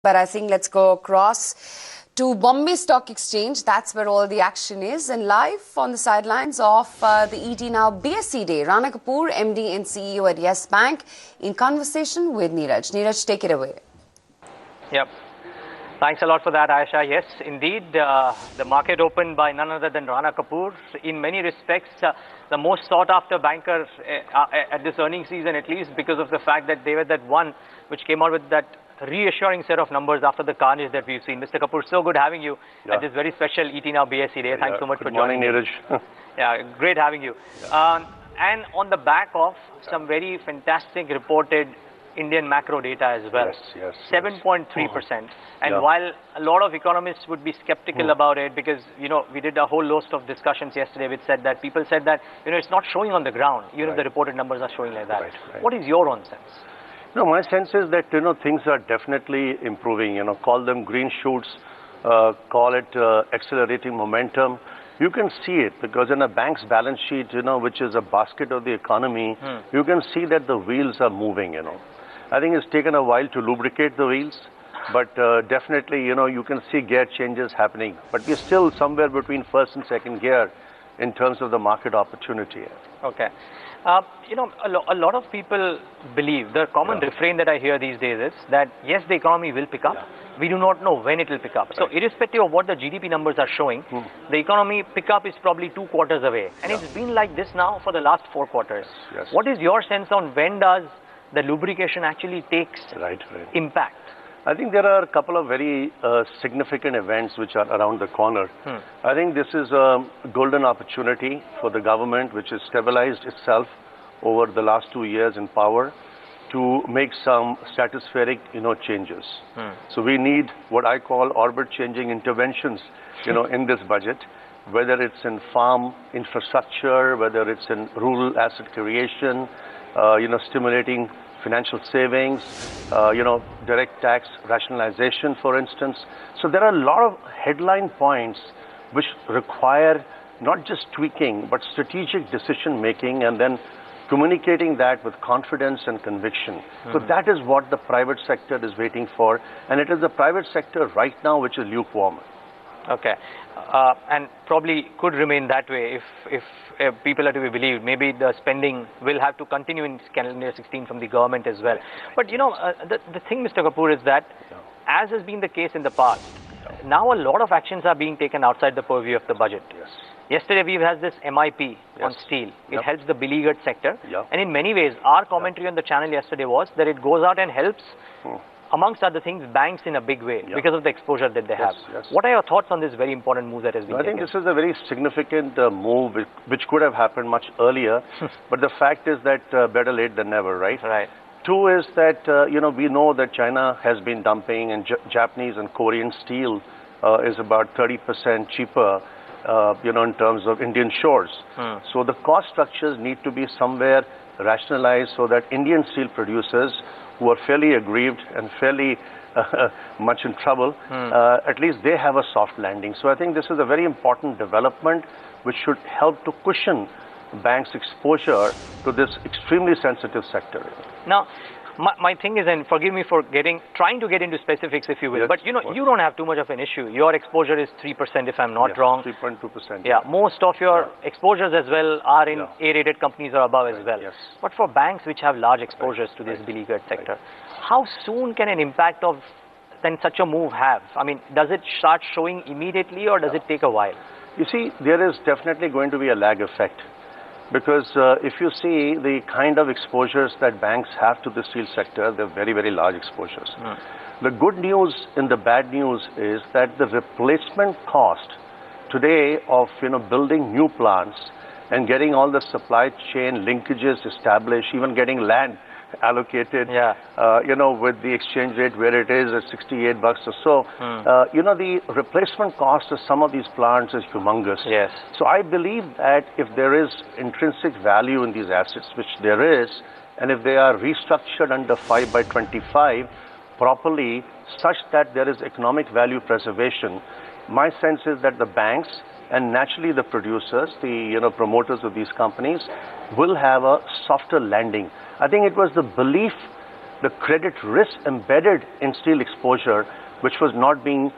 But I think let's go across to Bombay Stock Exchange. That's where all the action is. And live on the sidelines of the ET Now BSE Day, Rana Kapoor, MD and CEO at Yes Bank, in conversation with Neeraj. Neeraj, take it away. Yep. Thanks a lot for that, Aisha. Yes, indeed, the market opened by none other than Rana Kapoor. In many respects, the most sought-after banker at this earnings season, at least because of the fact that they were that one which came out with that reassuring set of numbers after the carnage that we've seen. Mr. Kapoor, so good having you at this very special ET Now BSE Day. Thanks so much for joining me. Good morning, Neeraj. Yeah, great having you. And on the back of some very fantastic reported Indian macro data as well. Yes. 7.3%. And while a lot of economists would be skeptical about it, because, we did a whole host of discussions yesterday which said that people said that, it's not showing on the ground, even if the reported numbers are showing like that. Right. What is your own sense? No, my sense is that, things are definitely improving, call them green shoots, call it accelerating momentum. You can see it because in a bank's balance sheet, which is a basket of the economy, you can see that the wheels are moving, I think it's taken a while to lubricate the wheels, but definitely, you can see gear changes happening. But we're still somewhere between first and second gear in terms of the market opportunity. Okay. A lot of people believe, the common refrain that I hear these days is that, yes, the economy will pick up. We do not know when it will pick up. So irrespective of what the GDP numbers are showing, the economy pickup is probably 2 quarters away. And it's been like this now for the last 4 quarters. Yes. What is your sense on when does the lubrication actually takes impact? I think there are a couple of very significant events which are around the corner. I think this is a golden opportunity for the government, which has stabilized itself over the last 2 years in power, to make some stratospheric, changes. So we need what I call orbit-changing interventions, in this budget, whether it's in farm infrastructure, whether it's in rural asset creation, stimulating financial savings, direct tax rationalization, for instance. So there are a lot of headline points which require not just tweaking, but strategic decision making and then communicating that with confidence and conviction. So that is what the private sector is waiting for. And it is the private sector right now which is lukewarm. Okay. And probably could remain that way if people are to be believed. Maybe the spending will have to continue in calendar 16 from the government as well. But the thing, Mr. Kapoor, is that as has been the case in the past, now a lot of actions are being taken outside the purview of the budget. Yesterday we've had this MIP on steel. It helps the beleaguered sector. And in many ways, our commentary on the channel yesterday was that it goes out and helps amongst other things, banks in a big way because of the exposure that they have. What are your thoughts on this very important move that has been taken? I think this is a very significant move which could have happened much earlier. But the fact is that better late than never, right? Right. Two is that, we know that China has been dumping and Japanese and Korean steel is about 30% cheaper, in terms of Indian shores. So the cost structures need to be somewhere rationalized so that Indian steel producers who are fairly aggrieved and fairly much in trouble, at least they have a soft landing. So I think this is a very important development which should help to cushion banks' exposure to this extremely sensitive sector. Now, my thing is, and forgive me for trying to get into specifics if you will, but you don't have too much of an issue. Your exposure is 3% if I'm not wrong. 3.2%. Yeah, most of your exposures as well are in A-rated companies or above as well. But for banks which have large exposures to this beleaguered sector, how soon can an impact of then such a move have? I mean, does it start showing immediately or does it take a while? You see, there is definitely going to be a lag effect. Because if you see the kind of exposures that banks have to the steel sector, they're very, very large exposures. The good news in the bad news is that the replacement cost today of building new plants and getting all the supply chain linkages established, even getting land allocated, with the exchange rate where it is at $68 or so, the replacement cost of some of these plants is humongous. So I believe that if there is intrinsic value in these assets, which there is, and if they are restructured under 5x25 properly, such that there is economic value preservation, my sense is that the banks and naturally the producers, the promoters of these companies will have a softer landing. I think it was the belief the credit risk embedded in steel exposure, which was not being,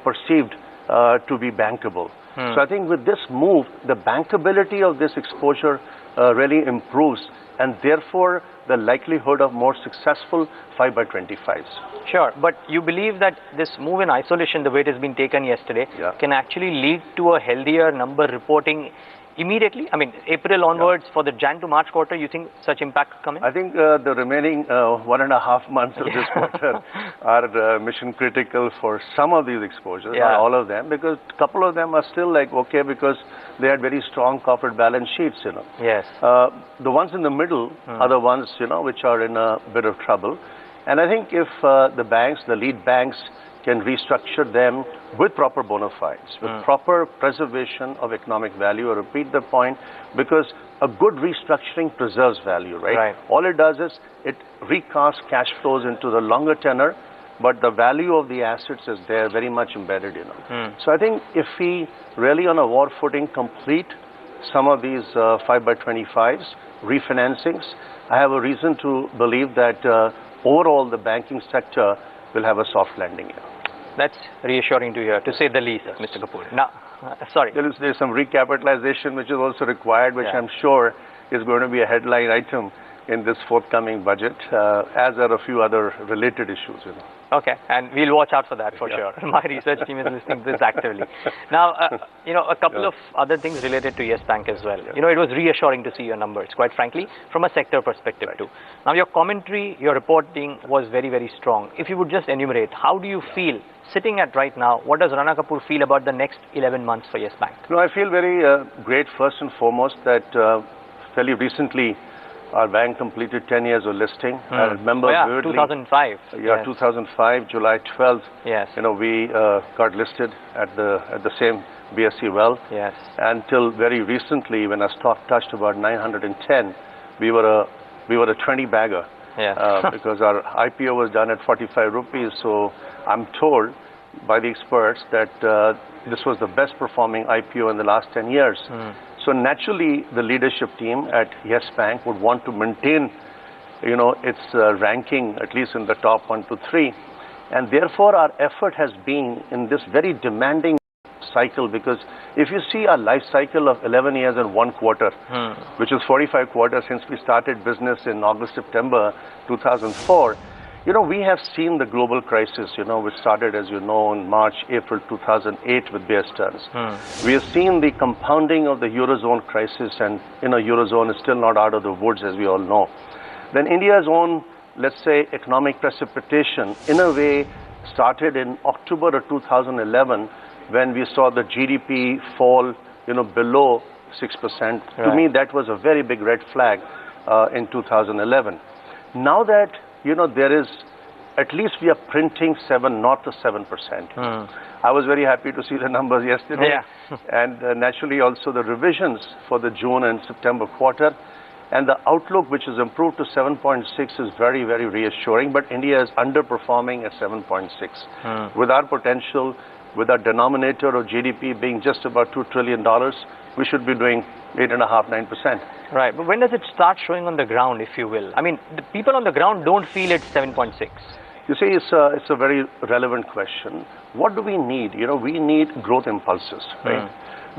perceived to be bankable. So I think with this move, the bankability of this exposure really improves, and therefore the likelihood of more successful 5x25s. Sure, but you believe that this move in isolation, the way it has been taken yesterday, can actually lead to a healthier number reporting immediately? I mean, April onwards for the Jan to March quarter, you think such impact coming? I think the remaining 1.5 months of this quarter are mission critical for some of these exposures, not all of them, because a couple of them are still like okay because they had very strong corporate balance sheets, Yes. The ones in the middle are the ones, which are in a bit of trouble. And I think if the banks, the lead banks, can restructure them with proper bona fides, with proper preservation of economic value. I repeat the point, because a good restructuring preserves value, right? All it does is it recasts cash flows into the longer tenor, but the value of the assets is there very much embedded, So I think if we really on a war footing complete some of these 5x25s, refinancings, I have a reason to believe that overall the banking sector will have a soft landing. That's reassuring to hear, to say the least, Mr. Kapoor. Now, sorry. There's some recapitalization which is also required, which I'm sure is going to be a headline item in this forthcoming budget, as are a few other related issues. Okay, and we'll watch out for that for sure. My research team is listening to this actively. Now, a couple of other things related to Yes Bank as well. It was reassuring to see your numbers, quite frankly, from a sector perspective too. Now, your commentary, your reporting was very, very strong. If you would just enumerate, how do you feel sitting at right now? What does Rana Kapoor feel about the next 11 months for Yes Bank? No, I feel very great first and foremost that fairly recently our bank completed 10 years of listing. I remember vividly. 2005. Yeah, 2005, July 12th. Yes. We got listed at the same BSE Well. Yes. Until very recently, when our stock touched about 910, we were a 20 bagger. Yeah. Because our IPO was done at 45 rupees. So I'm told by the experts that this was the best performing IPO in the last 10 years. So naturally, the leadership team at Yes Bank would want to maintain, its ranking at least in the top 1 to 3, and therefore our effort has been in this very demanding cycle. Because if you see our life cycle of 11 years and 1 quarter, which is 45 quarters since we started business in August, September 2004. We have seen the global crisis, which started, as you know, in March, April 2008 with Bear Stearns. We have seen the compounding of the Eurozone crisis, and, Eurozone is still not out of the woods, as we all know. Then India's own, let's say, economic precipitation, in a way, started in October of 2011, when we saw the GDP fall, below 6%. To me, that was a very big red flag in 2011. Now that there is, at least we are printing north of 7%. I was very happy to see the numbers yesterday. And naturally also the revisions for the June and September quarter. And the outlook, which is improved to 7.6, is very, very reassuring. But India is underperforming at 7.6. With our potential, with our denominator of GDP being just about $2 trillion, we should be doing 8.5%, 9%. Right, but when does it start showing on the ground, if you will? I mean, the people on the ground don't feel it's 7.6. You see, it's a very relevant question. What do we need? We need growth impulses, right?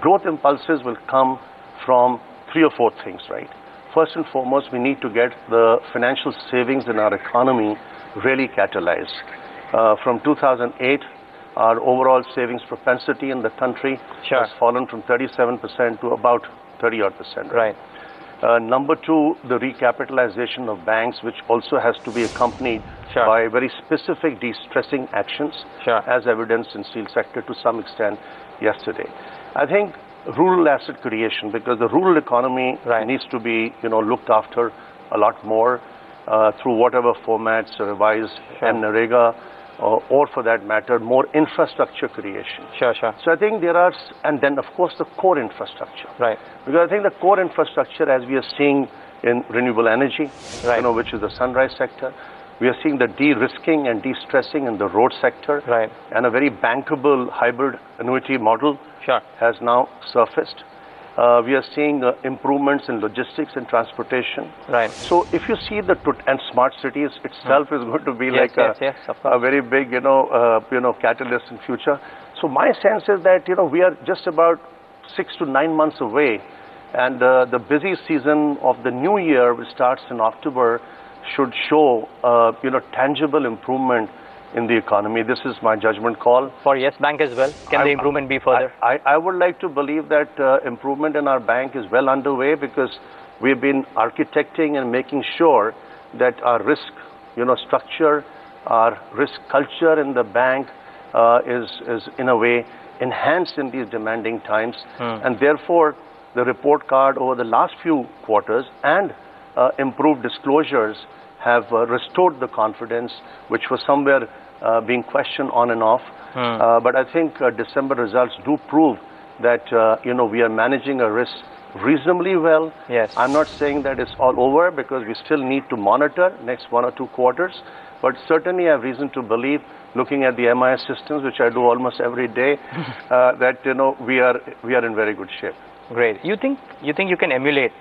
Growth impulses will come from 3 or 4 things, right? First and foremost, we need to get the financial savings in our economy really catalyzed. From 2008, our overall savings propensity in the country has fallen from 37% to about 30-odd%. Right. Number 2, the recapitalization of banks, which also has to be accompanied by very specific de-stressing actions, as evidenced in steel sector to some extent yesterday. I think rural asset creation, because the rural economy needs to be, looked after a lot more through whatever formats, revised MNREGA, or for that matter, more infrastructure creation. So I think there are, and then of course the core infrastructure. Right. Because I think the core infrastructure, as we are seeing in renewable energy, which is the sunrise sector, we are seeing the de-risking and de-stressing in the road sector, and a very bankable hybrid annuity model has now surfaced. We are seeing improvements in logistics and transportation. Right. So if you see and smart cities itself is going to be Yes, like yes, of course. a very big, catalyst in future. So my sense is that, we are just about 6 to 9 months away, and the busy season of the new year, which starts in October, should show, tangible improvement in the economy. This is my judgment call. For Yes Bank as well, can the improvement be further? I would like to believe that improvement in our bank is well underway, because we've been architecting and making sure that our risk, structure, our risk culture in the bank is in a way enhanced in these demanding times. And therefore, the report card over the last few quarters and improved disclosures have restored the confidence, which was somewhere being questioned on and off. But I think December results do prove that, we are managing a risk reasonably well. Yes. I'm not saying that it's all over, because we still need to monitor next 1 or 2 quarters. But certainly I have reason to believe, looking at the MIS systems, which I do almost every day, that, we are in very good shape. Great. You think you can emulate?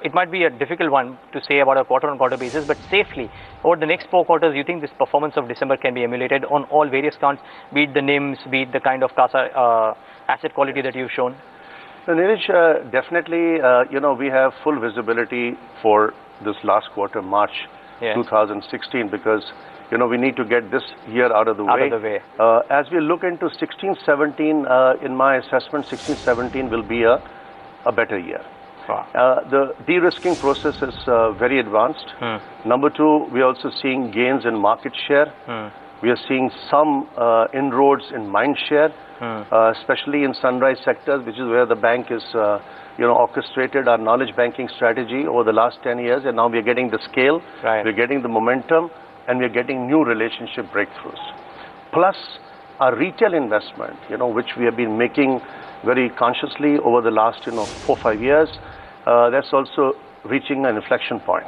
It might be a difficult one to say about a quarter-on-quarter basis, but safely over the next 4 quarters, you think this performance of December can be emulated on all various counts, be it the NIMs, be it the kind of CASA asset quality that you've shown? Neeraj, definitely, we have full visibility for this last quarter, March 2016, because, we need to get this year out of the way. As we look into 16-17, in my assessment, 16-17 will be a better year. Wow. The de-risking process is very advanced. Number 2, we are also seeing gains in market share. We are seeing some inroads in mind share, especially in sunrise sectors, which is where the bank is, orchestrated our knowledge banking strategy over the last 10 years. And now we are getting the scale, we're getting the momentum, and we're getting new relationship breakthroughs. Plus, our retail investment, which we have been making very consciously over the last, 4 or 5 years, that's also reaching an inflection point.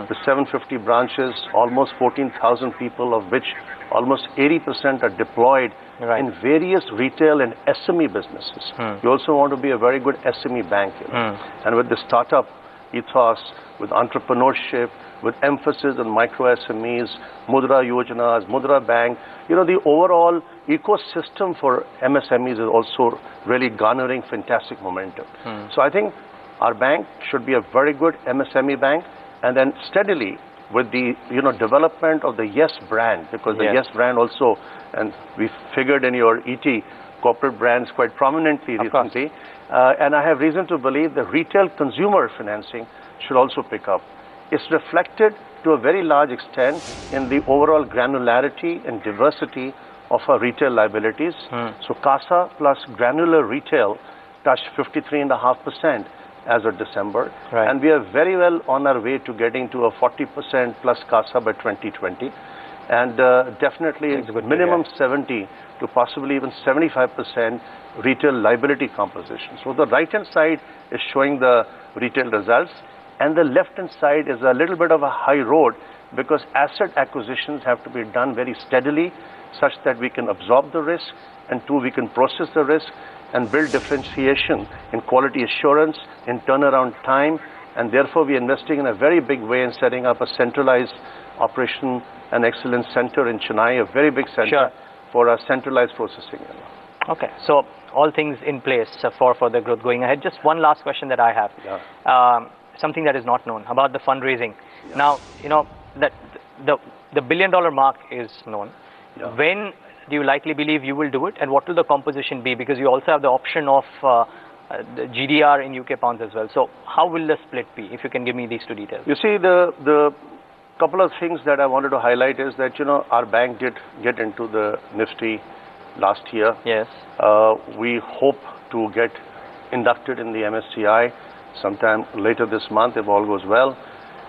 With 750 branches, almost 14,000 people, of which almost 80% are deployed in various retail and SME businesses. We also want to be a very good SME bank. And with the startup ethos, with entrepreneurship, with emphasis on micro SMEs, Mudra Yojanas, Mudra Bank, the overall ecosystem for MSMEs is also really garnering fantastic momentum. So I think our bank should be a very good MSME bank, and then steadily with the development of the Yes brand, because the Yes brand also, and we figured in your ET corporate brands quite prominently recently, and I have reason to believe the retail consumer financing should also pick up. It's reflected to a very large extent in the overall granularity and diversity of our retail liabilities. So CASA plus granular retail touched 53.5% as of December. And we are very well on our way to getting to a 40% plus CASA by 2020. And definitely minimum 70 to possibly even 75% retail liability composition. So the right-hand side is showing the retail results, and the left-hand side is a little bit of a high road, because asset acquisitions have to be done very steadily, such that we can absorb the risk, and 2, we can process the risk and build differentiation in quality assurance, in turnaround time, and therefore we are investing in a very big way in setting up a centralized operation and excellence center in Chennai, a very big center for our centralized processing. Okay, so all things in place for the growth going ahead. Just one last question that I have. Something that is not known about the fundraising. Now, that the $1 billion mark is known. When do you likely believe you will do it, and what will the composition be? Because you also have the option of the GDR in UK pounds as well. So how will the split be, if you can give me these 2 details? You see, the couple of things that I wanted to highlight is that, our bank did get into the Nifty last year. Yes. We hope to get inducted in the MSCI sometime later this month, if all goes well.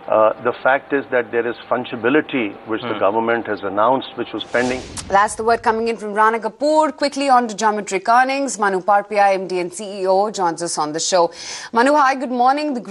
The fact is that there is fungibility, which the government has announced, which was pending. That's the word coming in from Rana Kapoor. Quickly on to geometric earnings. Manu Parpia, MD and CEO, joins us on the show. Manu, hi, good morning.